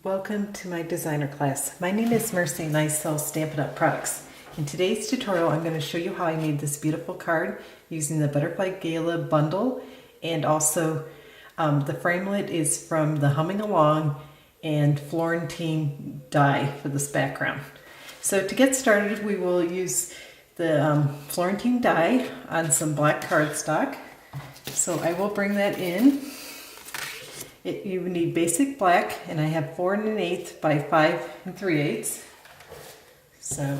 Welcome to my designer class. My name is Mercy and I sell Stampin' Up! Products. In today's tutorial, I'm going to show you how I made this beautiful card using the Butterfly Gala bundle, and also the framelit is from the Humming Along and Florentine die for this background. So to get started, we will use the Florentine die on some black cardstock. So I will bring that in. You need basic black, and I have 4 1/8 by 5 3/8. So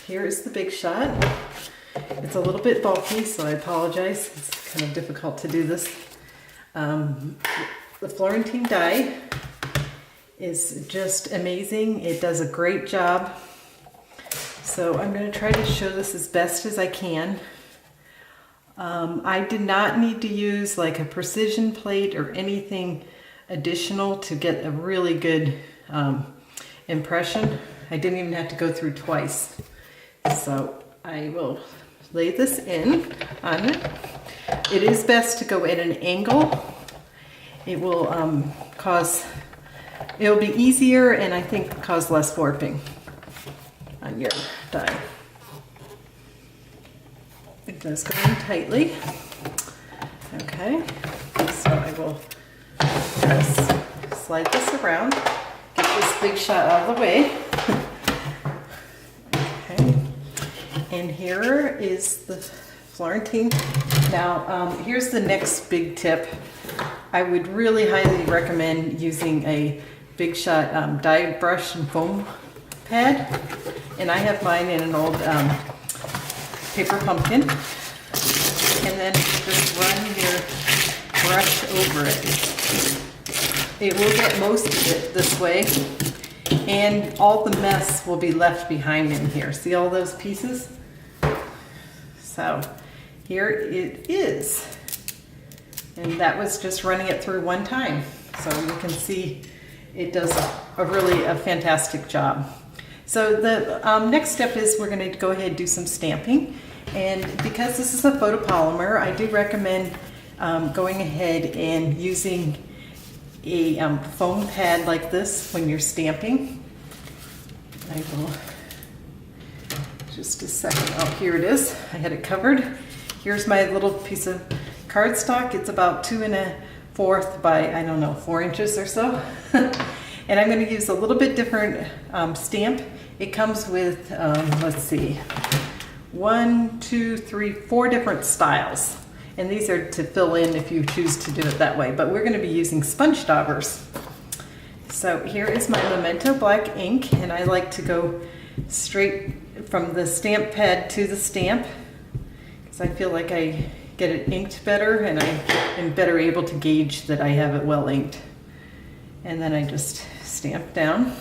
here is the big shot. It's a little bit bulky, so I apologize. It's kind of difficult to do this. The Florentine die is just amazing. It does a great job. So I'm going to try to show this as best as I can. I did not need to use like a precision plate or anything additional to get a really good impression. I didn't even have to go through twice. So I will lay this in on it. It is best to go at an angle. It will it'll be easier, and I think cause less warping on your die. It does go in tightly. Okay, so I will just slide this around, get this big shot out of the way. Okay, and here is the Florentine. Now, here's the next big tip. I would really highly recommend using a big shot die brush and foam pad, and I have mine in an old paper pumpkin, and then just run your brush over it. It will get most of it this way, and all the mess will be left behind in here. See all those pieces? So here it is. And that was just running it through one time. So you can see it does a fantastic job. So the next step is we're going to go ahead and do some stamping. And because this is a photopolymer, I do recommend going ahead and using a foam pad like this when you're stamping. I will, just a second, oh here it is, I had it covered. Here's my little piece of cardstock. It's about 2 1/4 by, I don't know, 4 inches or so. And I'm going to use a little bit different stamp. It comes with, let's see, 1, 2, 3, 4 different styles. And these are to fill in if you choose to do it that way. But we're going to be using sponge daubers. So here is my Memento black ink, and I like to go straight from the stamp pad to the stamp, because I feel like I get it inked better, and I am better able to gauge that I have it well inked. And then I just stamp down,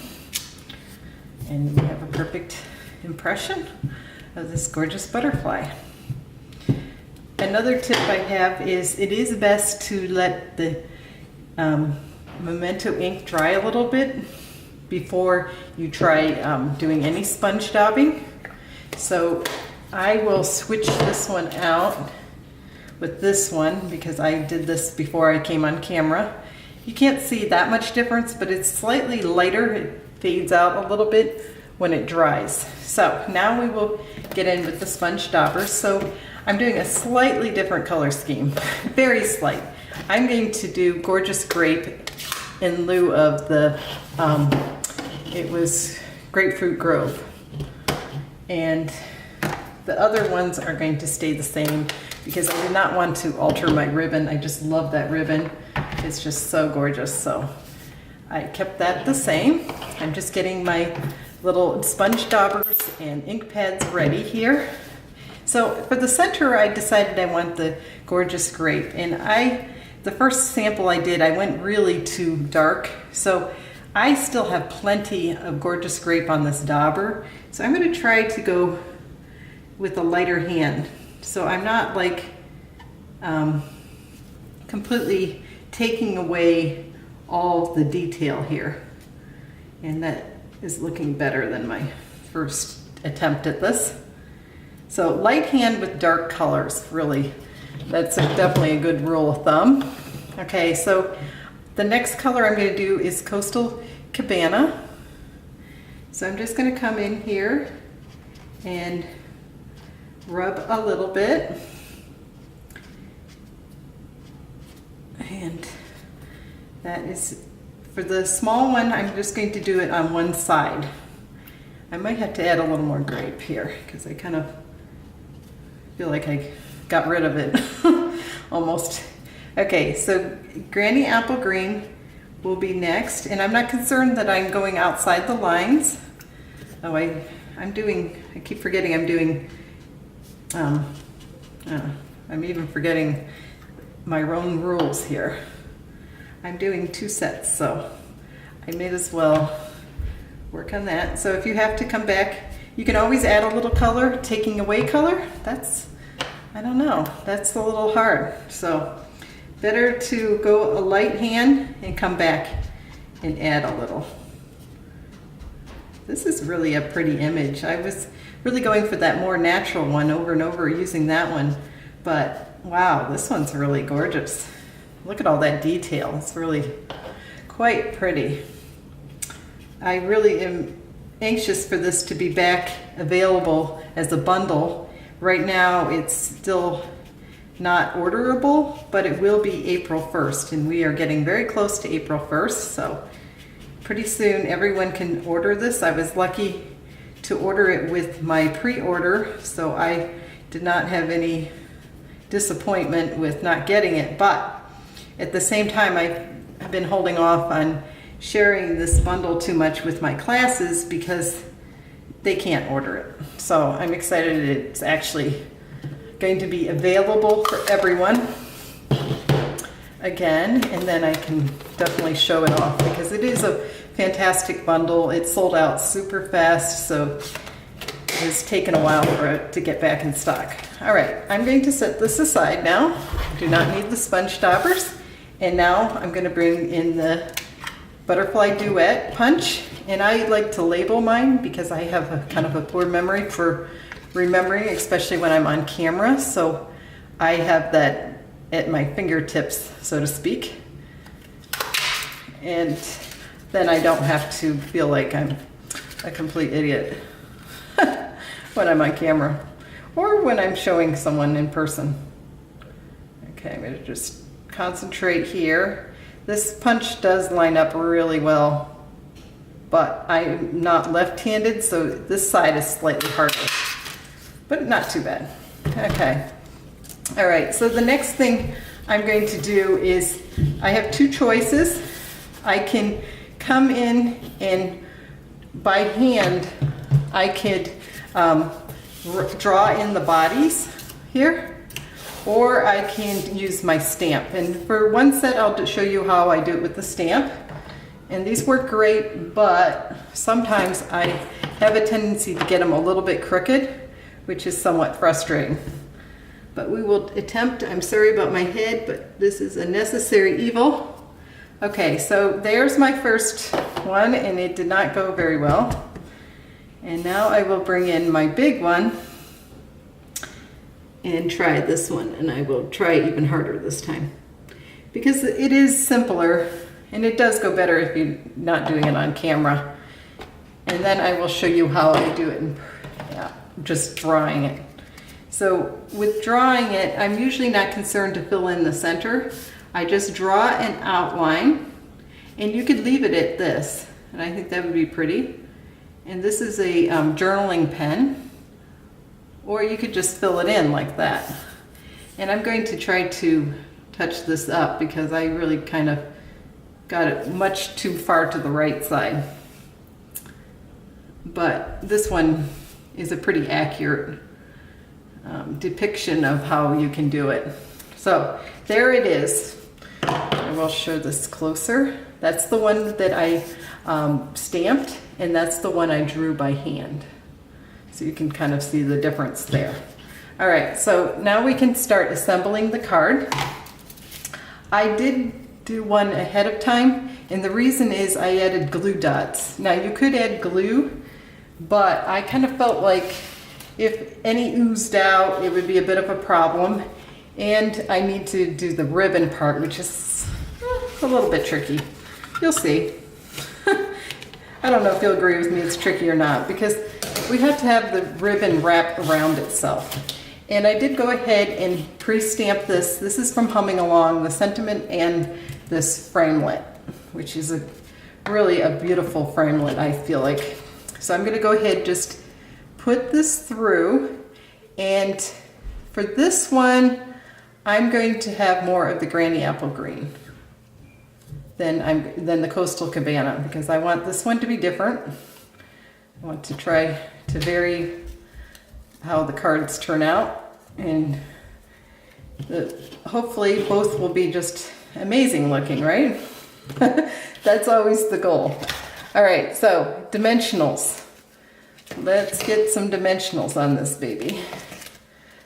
and we have a perfect impression of this gorgeous butterfly. Another tip I have is it is best to let the Memento ink dry a little bit before you try doing any sponge daubing. So I will switch this one out with this one because I did this before I came on camera. You can't see that much difference, but it's slightly lighter. It fades out a little bit when it dries. So now we will get in with the sponge daubers. So I'm doing a slightly different color scheme, very slight. I'm going to do Gorgeous Grape in lieu of the, it was Grapefruit Grove. And the other ones are going to stay the same because I did not want to alter my ribbon. I just love that ribbon. It's just so gorgeous. So I kept that the same. I'm just getting my little sponge daubers and ink pads ready here. So for the center, I decided I want the Gorgeous Grape, and the first sample I did, I went really too dark. So I still have plenty of Gorgeous Grape on this dauber. So I'm going to try to go with a lighter hand. So I'm not like completely taking away all the detail here. And that is looking better than my first attempt at this. So light hand with dark colors, really, that's definitely a good rule of thumb. Okay, so the next color I'm going to do is Coastal Cabana. So I'm just going to come in here and rub a little bit. And that is, for the small one, I'm just going to do it on one side. I might have to add a little more grape here because I kind of feel like I got rid of it almost. Okay, so Granny Apple Green will be next, and I'm not concerned that I'm going outside the lines. Oh, I keep forgetting I'm doing, I'm even forgetting my own rules here. I'm doing 2 sets, so I may as well work on that. So if you have to come back, you can always add a little color. Taking away color, that's, I don't know, that's a little hard. So better to go a light hand and come back and add a little. This is really a pretty image. I was really going for that more natural one over and over, using that one, but wow, this one's really gorgeous. Look at all that detail. It's really quite pretty. I really am anxious for this to be back available as a bundle. Right now it's still not orderable, but it will be April 1st, and we are getting very close to April 1st, so pretty soon everyone can order this. I was lucky to order it with my pre-order, so I did not have any disappointment with not getting it, but at the same time I've been holding off on sharing this bundle too much with my classes because they can't order it. So I'm excited it's actually going to be available for everyone again, and then I can definitely show it off because it is a fantastic bundle. It sold out super fast, so it's taken a while for it to get back in stock. All right, I'm going to set this aside now. I do not need the sponge stoppers. And now I'm going to bring in the Butterfly Duet punch. And I like to label mine because I have a kind of a poor memory for remembering, especially when I'm on camera. So I have that at my fingertips, so to speak. And then I don't have to feel like I'm a complete idiot when I'm on camera or when I'm showing someone in person. Okay, I'm going to just concentrate here. This punch does line up really well, but I'm not left-handed, so this side is slightly harder, but not too bad. Okay. All right, so the next thing I'm going to do is I have 2 choices. I can come in and by hand I could draw in the bodies here, or I can use my stamp. And for one set I'll show you how I do it with the stamp, and these work great, but sometimes I have a tendency to get them a little bit crooked, which is somewhat frustrating. But we will attempt. I'm sorry about my head, but this is a necessary evil. Okay, so there's my first one, and it did not go very well. And now I will bring in my big one and try this one, and I will try even harder this time because it is simpler and it does go better if you're not doing it on camera. And then I will show you how I do it in just drawing it. So with drawing it, I'm usually not concerned to fill in the center. I just draw an outline, and you could leave it at this, and I think that would be pretty. And this is a journaling pen, or you could just fill it in like that. And I'm going to try to touch this up because I really kind of got it much too far to the right side. But this one is a pretty accurate depiction of how you can do it. So there it is. I will show this closer. That's the one that I stamped, and that's the one I drew by hand. So you can kind of see the difference there. All right, so now we can start assembling the card. I did do one ahead of time, and the reason is I added glue dots. Now you could add glue, but I kind of felt like if any oozed out, it would be a bit of a problem. And I need to do the ribbon part, which is a little bit tricky. You'll see. I don't know if you'll agree with me it's tricky or not, because we have to have the ribbon wrap around itself. And I did go ahead and pre-stamp this. This is from Humming Along, the Sentiment and this Framelit, which is really a beautiful framelit, I feel like. So I'm gonna go ahead, just put this through, and for this one, I'm going to have more of the Granny Apple Green than the Coastal Cabana, because I want this one to be different. I want to try to vary how the cards turn out, and hopefully both will be just amazing looking, right? That's always the goal. All right, so dimensionals. Let's get some dimensionals on this baby.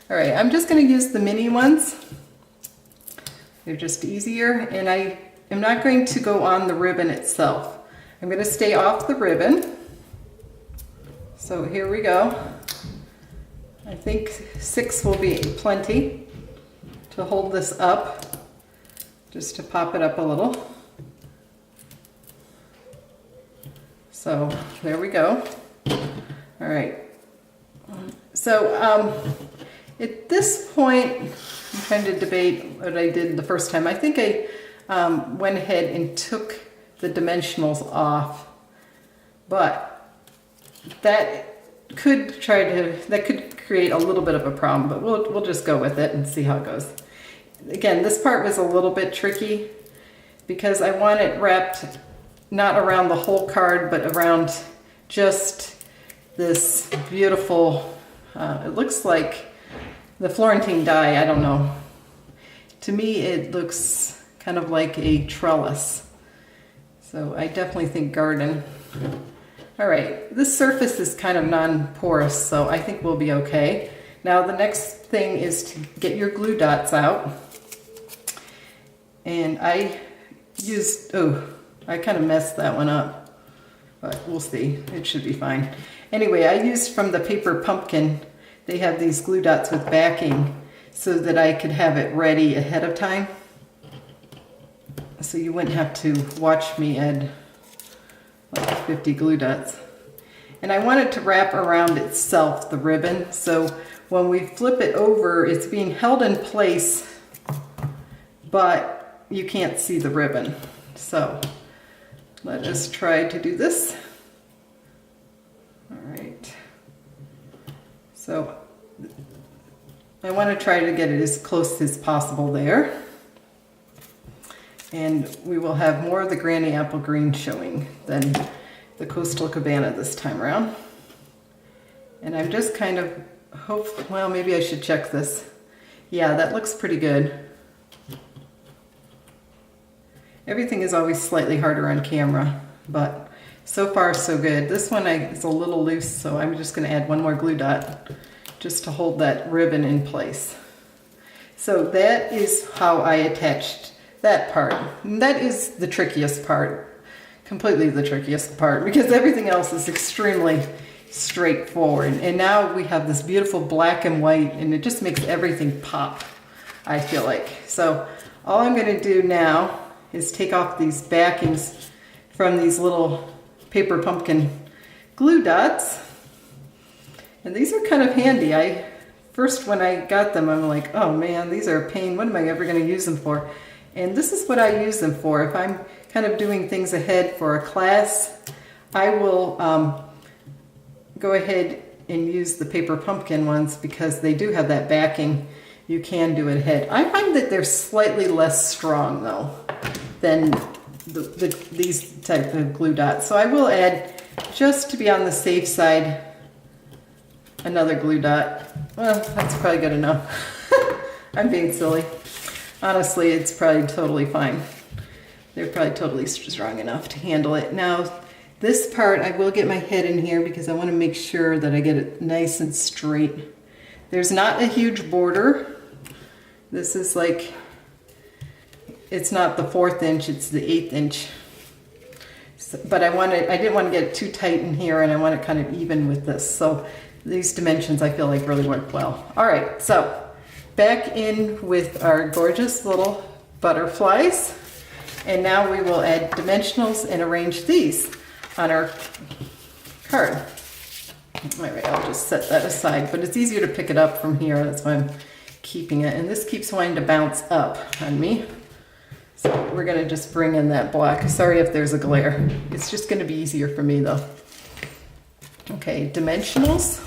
All right, I'm just going to use the mini ones. They're just easier, and I am not going to go on the ribbon itself. I'm going to stay off the ribbon. So here we go. I think 6 will be plenty to hold this up, just to pop it up a little. So there we go. All right. So at this point, I'm trying to debate what I did the first time. I think I went ahead and took the dimensionals off, but that could create a little bit of a problem, but we'll just go with it and see how it goes. Again, this part was a little bit tricky because I want it wrapped not around the whole card, but around just this beautiful, it looks like the Florentine die, I don't know. To me, it looks kind of like a trellis. So I definitely think garden. All right, this surface is kind of non-porous, so I think we'll be okay. Now the next thing is to get your glue dots out. And I used, I kind of messed that one up, but we'll see, it should be fine. Anyway, I used from the Paper Pumpkin. They have these glue dots with backing so that I could have it ready ahead of time. So you wouldn't have to watch me add like 50 glue dots. And I want it to wrap around itself, the ribbon, so when we flip it over, it's being held in place, but you can't see the ribbon. So let us try to do this. All right. So I want to try to get it as close as possible there. And we will have more of the Granny Apple Green showing than the Coastal Cabana this time around. And I'm just kind of well, maybe I should check this. Yeah, that looks pretty good. Everything is always slightly harder on camera, but so far so good. This one is a little loose, so I'm just going to add one more glue dot just to hold that ribbon in place. So that is how I attached that part. And that is the trickiest part, completely the trickiest part, because everything else is extremely straightforward. And now we have this beautiful black and white, and it just makes everything pop, I feel like. So all I'm going to do now is take off these backings from these little Paper Pumpkin glue dots. And these are kind of handy. First when I got them, I'm like, oh man, these are a pain. What am I ever going to use them for? And this is what I use them for. If I'm kind of doing things ahead for a class, I will go ahead and use the Paper Pumpkin ones because they do have that backing. You can do it ahead. I find that they're slightly less strong though than these type of glue dots. So I will add, just to be on the safe side, another glue dot. Well, that's probably good enough. I'm being silly. Honestly, it's probably totally fine. They're probably totally strong enough to handle it. Now, this part, I will get my head in here because I want to make sure that I get it nice and straight. There's not a huge border. This is like, it's not the 4th inch, it's the 8th inch. So, but I didn't want to get it too tight in here, and I want it kind of even with this. So these dimensions I feel like really work well. All right, so back in with our gorgeous little butterflies. And now we will add dimensionals and arrange these. on our card. All right, I'll just set that aside, but it's easier to pick it up from here. That's why I'm keeping it. And this keeps wanting to bounce up on me. So we're gonna just bring in that black. Sorry if there's a glare. It's just gonna be easier for me though. Okay, dimensionals.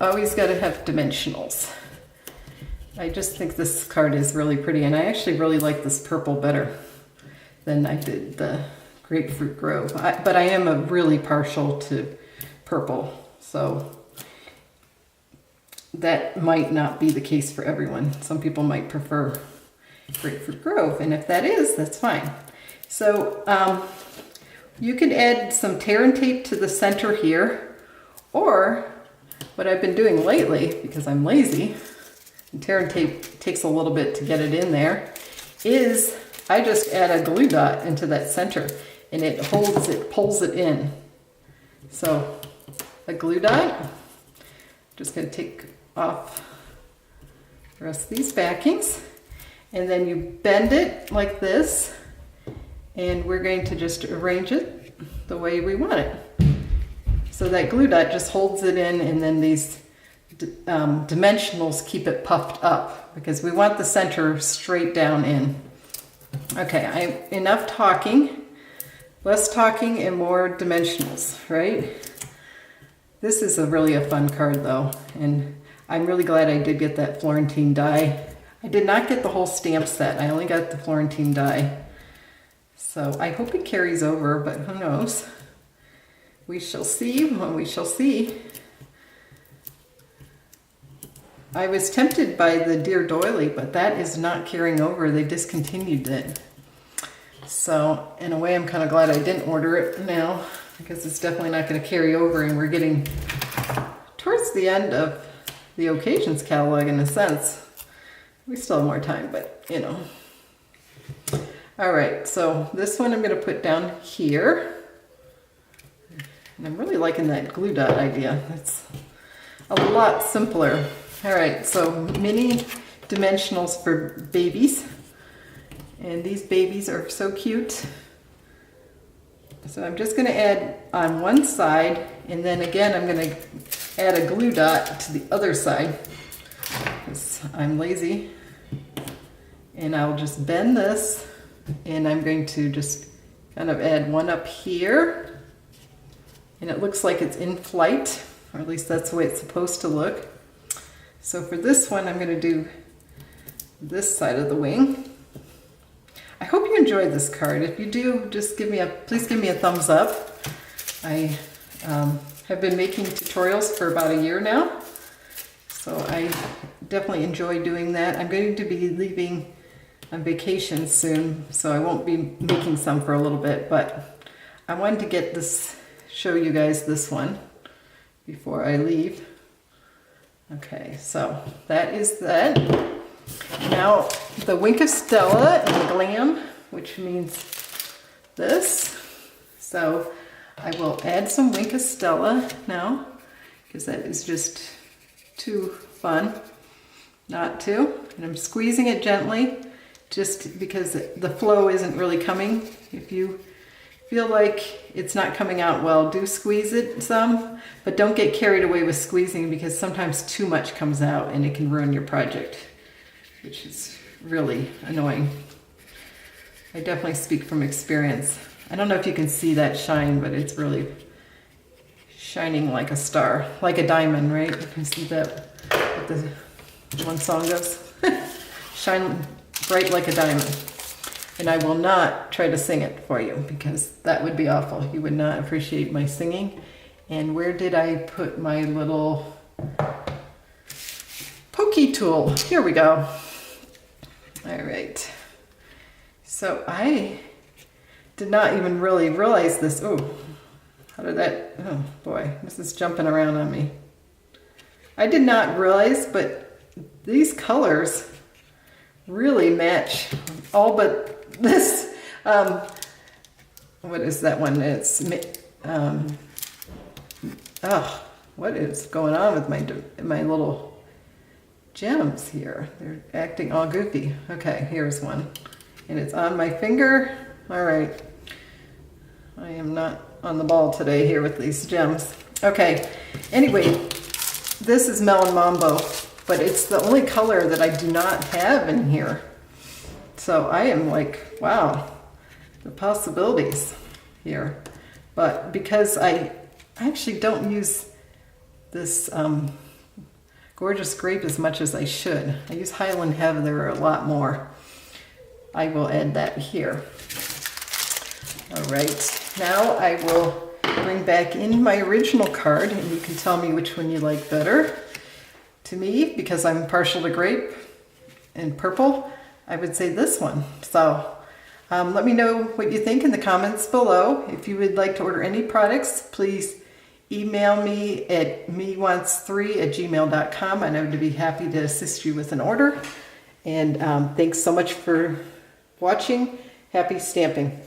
Always gotta have dimensionals. I just think this card is really pretty, and I actually really like this purple better than I did the Grapefruit Grove. But I am a really partial to purple, so that might not be the case for everyone. Some people might prefer Grapefruit Grove, and if that is, that's fine. So you could add some tear and tape to the center here, or what I've been doing lately, because I'm lazy, and tear and tape takes a little bit to get it in there, is I just add a glue dot into that center, and it holds it, pulls it in. So a glue dot, just gonna take off the rest of these backings, and then you bend it like this, and we're going to just arrange it the way we want it. So that glue dot just holds it in, and then these dimensionals keep it puffed up, because we want the center straight down in. Okay, enough talking, less talking and more dimensionals, right? This is really a fun card though, and I'm really glad I did get that Florentine die. I did not get the whole stamp set, I only got the Florentine die. So I hope it carries over, but who knows? We shall see when we shall see. I was tempted by the Dear Doily, but that is not carrying over. They discontinued it. So in a way, I'm kind of glad I didn't order it now, because it's definitely not going to carry over, and we're getting towards the end of the occasions catalog in a sense. We still have more time, but you know. All right, so this one I'm going to put down here. And I'm really liking that glue dot idea. It's a lot simpler. All right, so mini dimensionals for babies. And these babies are so cute. So I'm just gonna add on one side, and then again, I'm gonna add a glue dot to the other side, because I'm lazy. And I'll just bend this, and I'm going to just kind of add one up here. And it looks like it's in flight, or at least that's the way it's supposed to look. So for this one, I'm going to do this side of the wing. I hope you enjoyed this card. If you do, just please give me a thumbs up. I have been making tutorials for about a year now, so I definitely enjoy doing that. I'm going to be leaving on vacation soon, so I won't be making some for a little bit, but I wanted to get this, show you guys this one before I leave. Okay, so that is that. Now the Wink of Stella and the Glam, which means this. So I will add some Wink of Stella now, because that is just too fun not to. And I'm squeezing it gently, just because the flow isn't really coming. If you feel like it's not coming out well, do squeeze it some, but don't get carried away with squeezing, because sometimes too much comes out and it can ruin your project, which is really annoying. I definitely speak from experience. I don't know if you can see that shine, but it's really shining like a star, like a diamond, right? You can see that, what the one song goes. Shine bright like a diamond. And I will not try to sing it for you, because that would be awful. You would not appreciate my singing. And where did I put my little pokey tool? Here we go. All right. So I did not even really realize this. Oh, how did that, oh boy, this is jumping around on me. I did not realize, but these colors really match all but this, what is that one? It's, oh, what is going on with my little gems here? They're acting all goofy. Okay, here's one. And it's on my finger. All right. I am not on the ball today here with these gems. Okay, anyway, this is Melon Mambo, but it's the only color that I do not have in here. So I am like, wow, the possibilities here. But because I actually don't use this Gorgeous Grape as much as I should. I use Highland Heather a lot more. I will add that here. All right, now I will bring back in my original card, and you can tell me which one you like better. To me, because I'm partial to grape and purple, I would say this one. So let me know what you think in the comments below. If you would like to order any products, please email me at mewants3@gmail.com, and I would be happy to assist you with an order. And thanks so much for watching. Happy stamping.